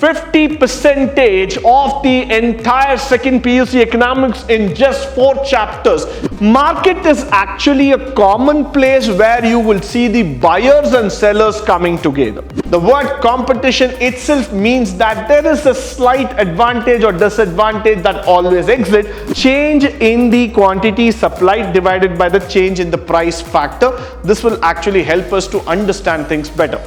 50% of the entire second PUC economics in just 4 chapters. Market is actually a common place where you will see the buyers and sellers coming together. The word competition itself means that there is a slight advantage or disadvantage that always exists. Change in the quantity supplied divided by the change in the price factor. This will actually help us to understand things better.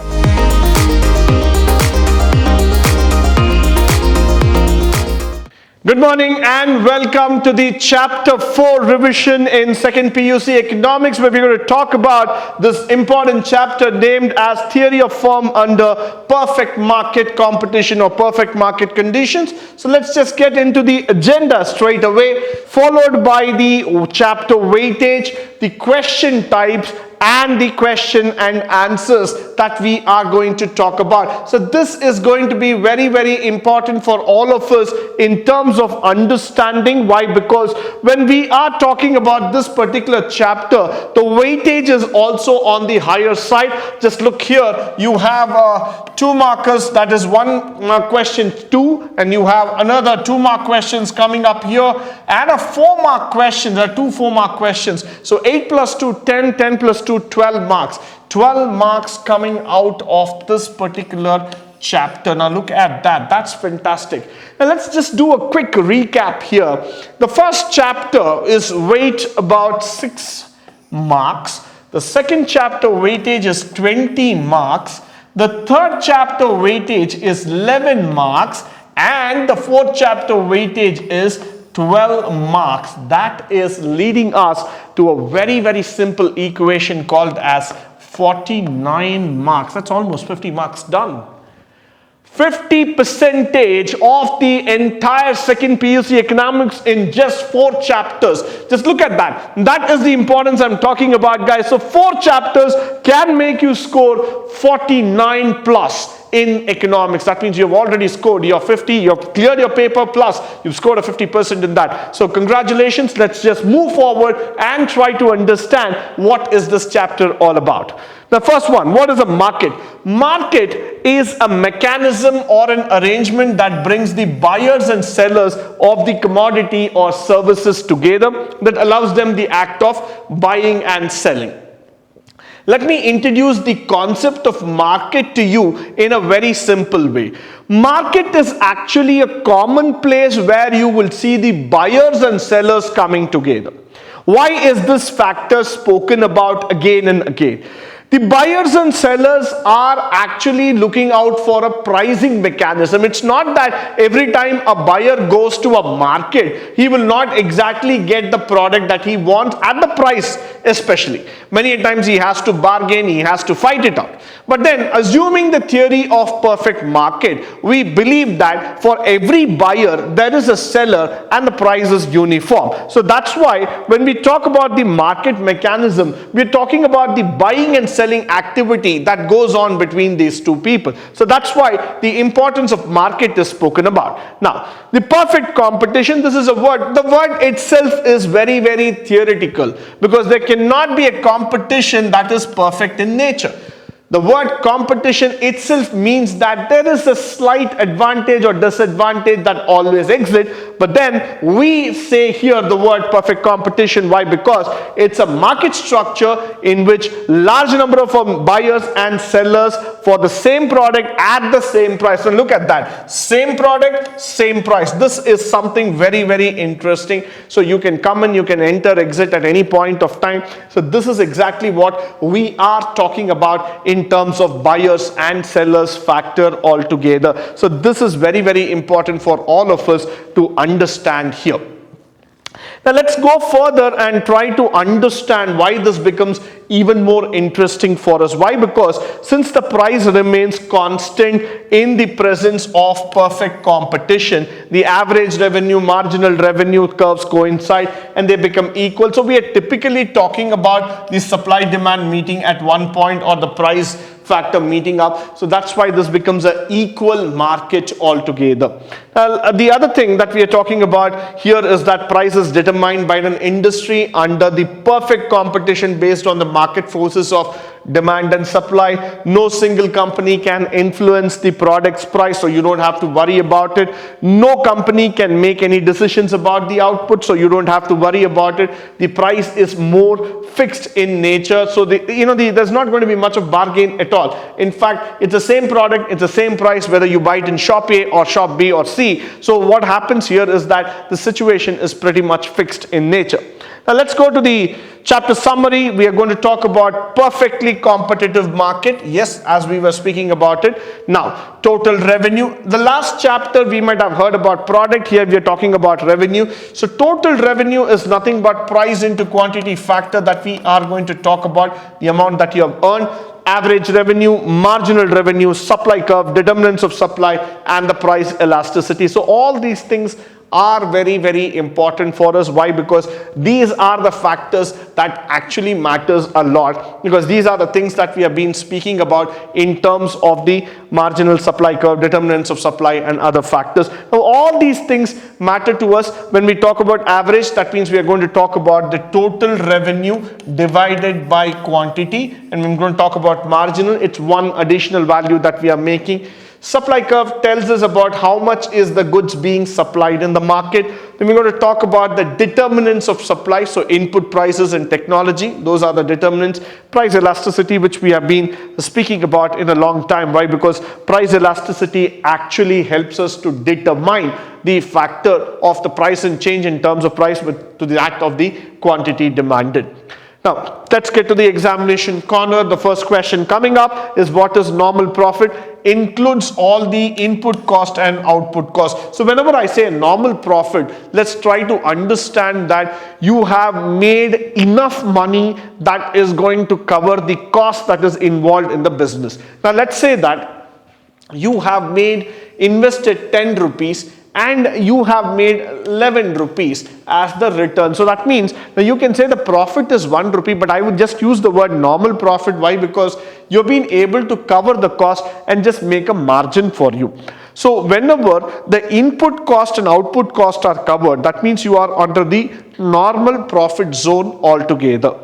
Good morning and welcome to the chapter 4 revision in second PUC economics, where we're going to talk about this important chapter named as theory of firm under perfect market competition or perfect market conditions. So let's just get into the agenda straight away, followed by the chapter weightage, the question types, and the question and answers that we are going to talk about. So this is going to be very, very important for all of us in terms of understanding. Why? Because when we are talking about this particular chapter, the weightage is also on the higher side. Just look here, you have 2 markers, that is one question 2, and you have another 2 mark questions coming up here, and a 4 mark question. There are 2 4 mark questions. So 8 plus 2, 10, 10 plus 2, 12 marks. 12 marks coming out of this particular chapter. Now look at that. That's fantastic. Now let's just do a quick recap here. The first chapter is weight about 6 marks. The second chapter weightage is 20 marks. The third chapter weightage is 11 marks. And the fourth chapter weightage is 12 marks. That is leading us to a very, very simple equation called as 49 marks. That's almost 50 marks done. 50% of the entire second PUC economics in just 4 chapters. Just look at that. That is the importance I'm talking about, guys. So 4 chapters can make you score 49 plus in economics. That means you've already scored your 50, you've cleared your paper, plus you've scored a 50% in that. So congratulations. Let's just move forward and try to understand what is this chapter all about. The first one, what is a market? Market is a mechanism or an arrangement that brings the buyers and sellers of the commodity or services together, that allows them the act of buying and selling. Let me introduce the concept of market to you in a very simple way. Market is actually a common place where you will see the buyers and sellers coming together. Why is this factor spoken about again and again? The buyers and sellers are actually looking out for a pricing mechanism. It's not that every time a buyer goes to a market, he will not exactly get the product that he wants at the price, especially. Many times he has to bargain, he has to fight it out. But then, assuming the theory of perfect market, we believe that for every buyer, there is a seller and the price is uniform. So that's why when we talk about the market mechanism, we're talking about the buying and selling activity that goes on between these 2 people. So that's why the importance of market is spoken about. Now, the perfect competition, this is a word. The word itself is very, very theoretical, because there cannot be a competition that is perfect in nature. The word competition itself means that there is a slight advantage or disadvantage that always exists, but then we say here the word perfect competition. Why? Because it's a market structure in which large number of buyers and sellers for the same product at the same price. And look at that, same product, same price. This is something very, very interesting. So you can come and you can enter, exit at any point of time. So this is exactly what we are talking about in terms of buyers and sellers factor altogether. So this is very, very important for all of us to understand here. Now let's go further and try to understand why this becomes even more interesting for us. Why? Because since the price remains constant in the presence of perfect competition, the average revenue, marginal revenue curves coincide and they become equal. So we are typically talking about the supply demand meeting at one point, or the price factor meeting up. So that's why this becomes an equal market altogether. The other thing that we are talking about here is that price is determined by an industry under the perfect competition based on the market forces of demand and supply. No single company can influence the product's price, so you don't have to worry about it. No company can make any decisions about the output, so you don't have to worry about it. The price is more fixed in nature, so there's not going to be much of bargain at all. In fact, it's the same product, it's the same price whether you buy it in shop A or shop B or C. So what happens here is that the situation is pretty much fixed in nature. Now let's go to the chapter summary. We are going to talk about perfectly competitive market. Yes, as we were speaking about it. Now, total revenue. The last chapter we might have heard about product. Here we are talking about revenue. So total revenue is nothing but price into quantity factor that we are going to talk about, the amount that you have earned. Average revenue, marginal revenue, supply curve, determinants of supply, and the price elasticity. So all these things are very, very important for us. Why? Because these are the factors that actually matters a lot, because these are the things that we have been speaking about in terms of the marginal supply curve, determinants of supply, and other factors. Now all these things matter to us. When we talk about average, that means we are going to talk about the total revenue divided by quantity, and when we're going to talk about marginal, it's one additional value that we are making. Supply curve tells us about how much is the goods being supplied in the market. Then we're going to talk about the determinants of supply, so input prices and technology. Those are the determinants. Price elasticity, which we have been speaking about in a long time. Why? Because price elasticity actually helps us to determine the factor of the price and change in terms of price to the act of the quantity demanded. Now, let's get to the examination corner. The first question coming up is, what is normal profit? Includes all the input cost and output cost. So whenever I say normal profit, let's try to understand that you have made enough money that is going to cover the cost that is involved in the business. Now let's say that you have invested 10 rupees and you have made 11 rupees as the return. So that means now you can say the profit is 1 rupee, but I would just use the word normal profit. Why? Because you've been able to cover the cost and just make a margin for you. So whenever the input cost and output cost are covered, that means you are under the normal profit zone altogether.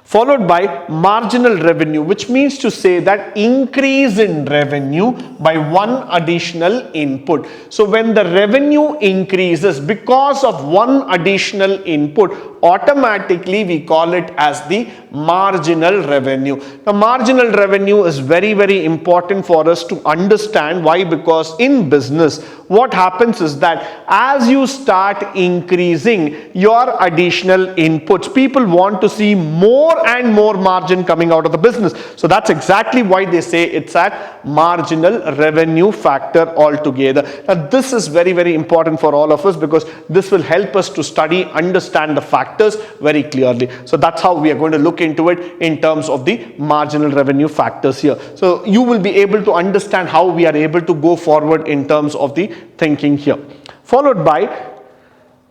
Followed by marginal revenue, which means to say that increase in revenue by one additional input. So when the revenue increases because of one additional input, automatically we call it as the marginal revenue. The marginal revenue is very, very important for us to understand. Why? Because in business, what happens is that as you start increasing your additional inputs, people want to see more and more margin coming out of the business. So that's exactly why they say it's at marginal revenue factor altogether. Now this is very, very important for all of us, because this will help us to understand the factors very clearly. So that's how we are going to look into it in terms of the marginal revenue factors here. So you will be able to understand how we are able to go forward in terms of the thinking here. Followed by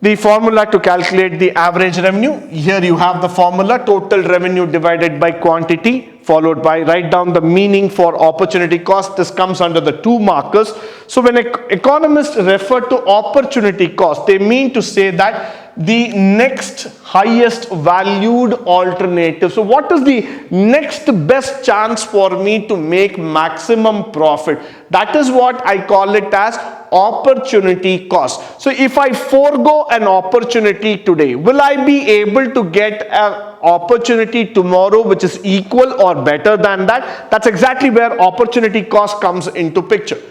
the formula to calculate the average revenue. Here you have the formula, total revenue divided by quantity, followed by, write down the meaning for opportunity cost. This comes under the 2 markers. So when economists refer to opportunity cost, they mean to say that the next highest valued alternative. So what is the next best chance for me to make maximum profit? That is what I call it as opportunity cost. So if I forego an opportunity today, will I be able to get an opportunity tomorrow which is equal or better than that? That's exactly where opportunity cost comes into picture.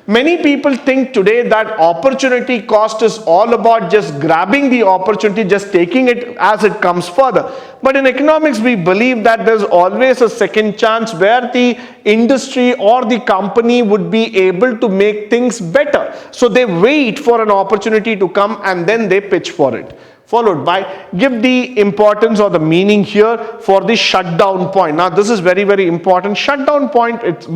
Many people think today that opportunity cost is all about just grabbing the opportunity, just taking it as it comes further. But in economics, we believe that there's always a second chance where the industry or the company would be able to make things better. So they wait for an opportunity to come and then they pitch for it. Followed by, give the importance or the meaning here for the shutdown point. Now this is very, very important. Shutdown point, it's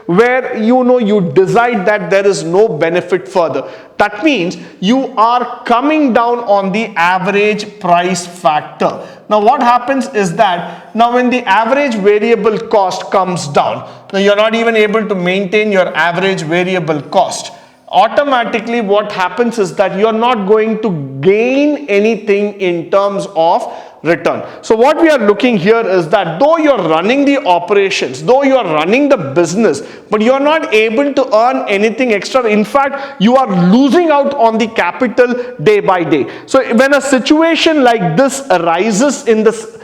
where you decide that there is no benefit further. That means you are coming down on the average price factor. Now what happens is that now when the average variable cost comes down, now you're not even able to maintain your average variable cost. Automatically what happens is that you're not going to gain anything in terms of return. So what we are looking here is that though you're running the operations, though you're running the business, but you're not able to earn anything extra. In fact, you are losing out on the capital day by day. So when a situation like this arises in this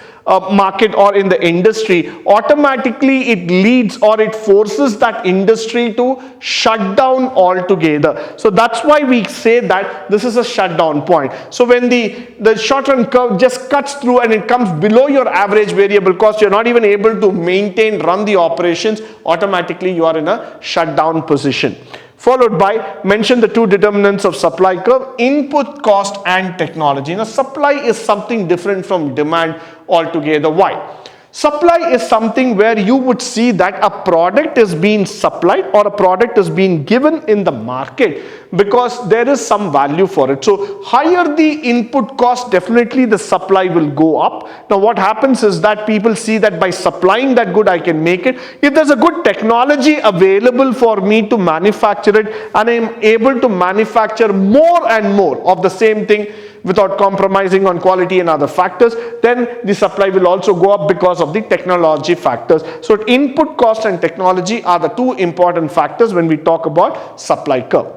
market or in the industry, automatically it leads or it forces that industry to shut down altogether. So that's why we say that this is a shutdown point. So when the short run curve just cuts through and it comes below your average variable cost, you're not even able to run the operations, automatically you are in a shutdown position. Followed by, mention the two determinants of supply curve, input cost and technology. Now, supply is something different from demand altogether. Why? Supply is something where you would see that a product is being supplied or a product is being given in the market because there is some value for it. So higher the input cost, definitely the supply will go up. Now what happens is that people see that by supplying that good, I can make it. If there's a good technology available for me to manufacture it and I'm able to manufacture more and more of the same thing without compromising on quality and other factors, then the supply will also go up because of the technology factors. So input cost and technology are the two important factors when we talk about supply curve.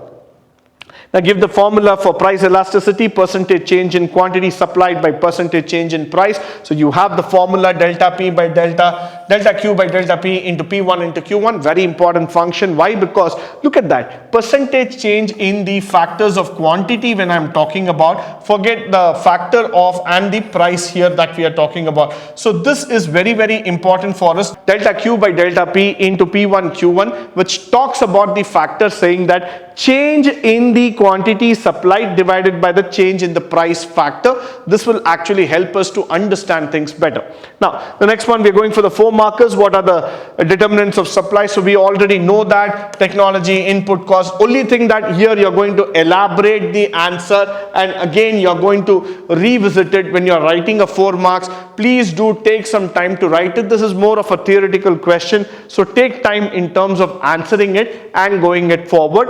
Now give the formula for price elasticity, percentage change in quantity supplied by percentage change in price. So you have the formula delta P by delta Q by delta P into P1 into Q1. Very important function. Why? Because look at that. Percentage change in the factors of quantity when I'm talking about. Forget the factor of and the price here that we are talking about. So this is very, very important for us. Delta Q by delta P into P1 Q1, which talks about the factor saying that change in the quantity supplied divided by the change in the price factor. This will actually help us to understand things better. Now, the next one, we're going for the 4 markers. What are the determinants of supply? So we already know that technology, input cost. Only thing that here you're going to elaborate the answer, and again you're going to revisit it when you're writing a 4 marks. Please do take some time to write it. This is more of a theoretical question, so take time in terms of answering it and going it forward.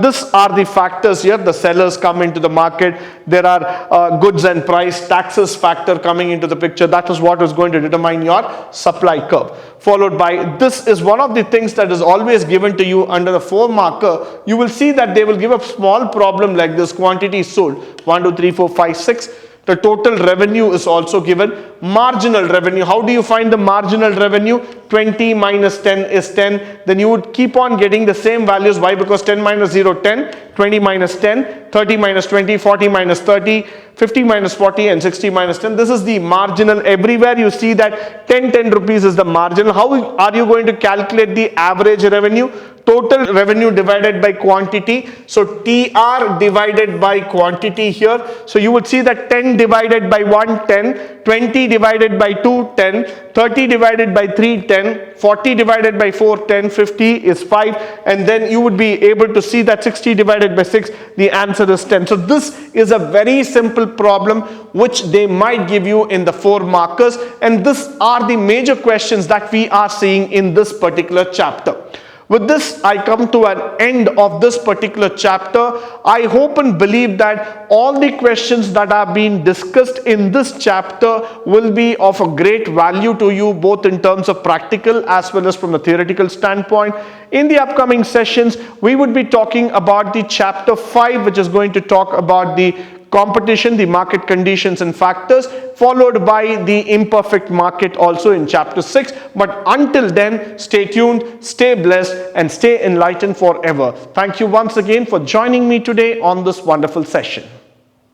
These are the factors here. The sellers come into the market. There are goods and price, taxes factor coming into the picture. That is what is going to determine your supply curve. Followed by, this is one of the things that is always given to you under the 4 marker. You will see that they will give a small problem like this: quantity sold 1, 2, 3, 4, 5, 6. The total revenue is also given. Marginal revenue, how do you find the marginal revenue? 20 minus 10 is 10. Then you would keep on getting the same values. Why? Because 10 minus 0, 10, 20 minus 10, 30 minus 20, 40 minus 30, 50 minus 40 and 60 minus 10. This is the marginal. Everywhere you see that 10 rupees is the marginal. How are you going to calculate the average revenue? Total revenue divided by quantity. So TR divided by quantity here. So you would see that 10 divided by 1, 10, 20 divided by 2, 10, 30 divided by 3, 10, 40 divided by 4, 10, 50 is 5, and then you would be able to see that 60 divided by 6, the answer is 10. So this is a very simple problem which they might give you in the 4 markers, and these are the major questions that we are seeing in this particular chapter. With this, I come to an end of this particular chapter. I hope and believe that all the questions that are being discussed in this chapter will be of a great value to you, both in terms of practical as well as from a theoretical standpoint. In the upcoming sessions, we would be talking about the chapter 5, which is going to talk about the competition, the market conditions and factors, followed by the imperfect market also in chapter 6. But until then, stay tuned, stay blessed, and stay enlightened forever. Thank you once again for joining me today on this wonderful session.